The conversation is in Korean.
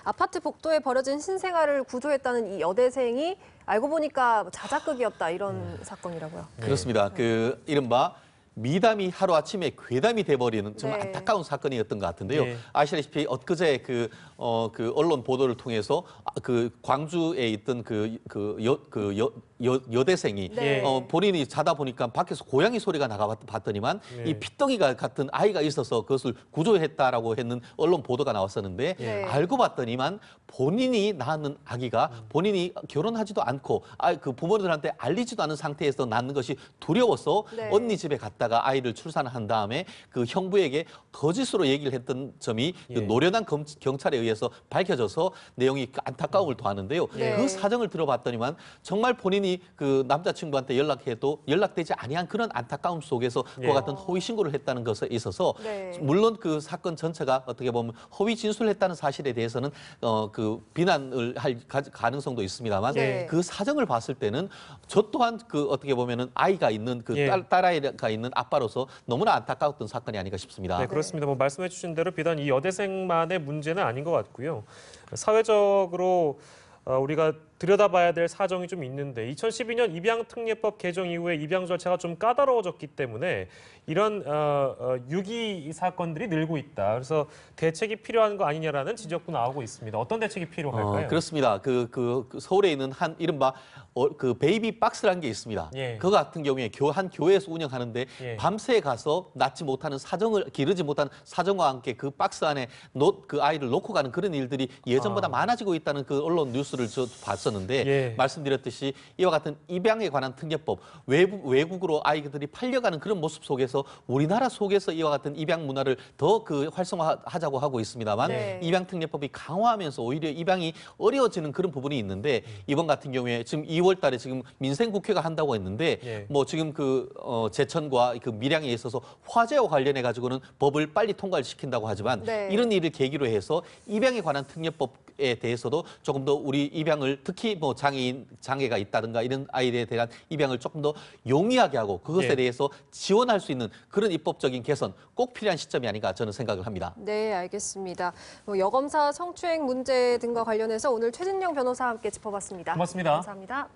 아파트 복도에 버려진 신생아를 구조했다는 이 여대생이 알고 보니까 자작극이었다 이런 사건이라고요. 그렇습니다. 그 이른바 미담이 하루아침에 괴담이 돼버리는 좀 네. 안타까운 사건이었던 것 같은데요. 네. 아시다시피 엊그제 그 언론 보도를 통해서 그 광주에 있던 여대생이 네. 본인이 자다 보니까 밖에서 고양이 소리가 나가봤더니만 네. 이 피덩이가 같은 아이가 있어서 그것을 구조했다라고 했는 언론 보도가 나왔었는데 네. 알고 봤더니만 본인이 낳는 아기가 본인이 결혼하지도 않고 그 부모들한테 알리지도 않은 상태에서 낳는 것이 두려워서 네. 언니 집에 갔다가 아이를 출산한 다음에 그 형부에게 거짓으로 얘기를 했던 점이 그 노련한 경찰에 의해서 밝혀져서 내용이 안타까움을 더하는데요. 네. 그 사정을 들어봤더니만 정말 본인이 그 남자친구한테 연락해도 연락되지 아니한 그런 안타까움 속에서 그와 같은 허위 신고를 했다는 것에 있어서 네. 물론 그 사건 전체가 어떻게 보면 허위 진술을 했다는 사실에 대해서는 그 비난을 할 가능성도 있습니다만 네. 그 사정을 봤을 때는 저 또한 그 어떻게 보면은 아이가 있는 그 딸아이가 있는 아빠로서 너무나 안타까웠던 사건이 아닌가 싶습니다. 네, 그렇습니다. 뭐 말씀해 주신 대로 비단 이 여대생만의 문제는 아닌 것 같고요. 사회적으로 우리가 들여다봐야 될 사정이 좀 있는데 2012년 입양특례법 개정 이후에 입양 절차가 좀 까다로워졌기 때문에 이런 유기 사건들이 늘고 있다. 그래서 대책이 필요한 거 아니냐라는 지적도 나오고 있습니다. 어떤 대책이 필요할까요? 그렇습니다. 그 서울에 있는 한 이른바 그 베이비 박스라는 게 있습니다. 예. 그거 같은 경우에 한 교회에서 운영하는데 밤새 가서 낳지 못하는 기르지 못하는 사정과 함께 그 박스 안에 그 아이를 놓고 가는 그런 일들이 예전보다 많아지고 있다는 그 언론 뉴스를 저 봤었는데 말씀드렸듯이 이와 같은 입양에 관한 특례법, 외국으로 아이들이 팔려가는 그런 모습 속에서 우리나라 속에서 이와 같은 입양 문화를 더 그 활성화하자고 하고 있습니다만 입양 특례법이 강화하면서 오히려 입양이 어려워지는 그런 부분이 있는데 이번 같은 경우에 지금 2월 달에 지금 민생국회가 한다고 했는데 뭐 지금 그 제천과 그 밀양에 있어서 화재와 관련해 가지고는 법을 빨리 통과를 시킨다고 하지만 이런 일을 계기로 해서 입양에 관한 특례법에 대해서도 조금 더 우리 입양을 특히 뭐 장애가 있다든가 이런 아이들에 대한 입양을 조금 더 용이하게 하고 그것에 대해서 지원할 수 있는 그런 입법적인 개선 꼭 필요한 시점이 아닌가 저는 생각을 합니다. 네, 알겠습니다. 여검사 성추행 문제 등과 관련해서 오늘 최진영 변호사와 함께 짚어봤습니다. 고맙습니다. 감사합니다.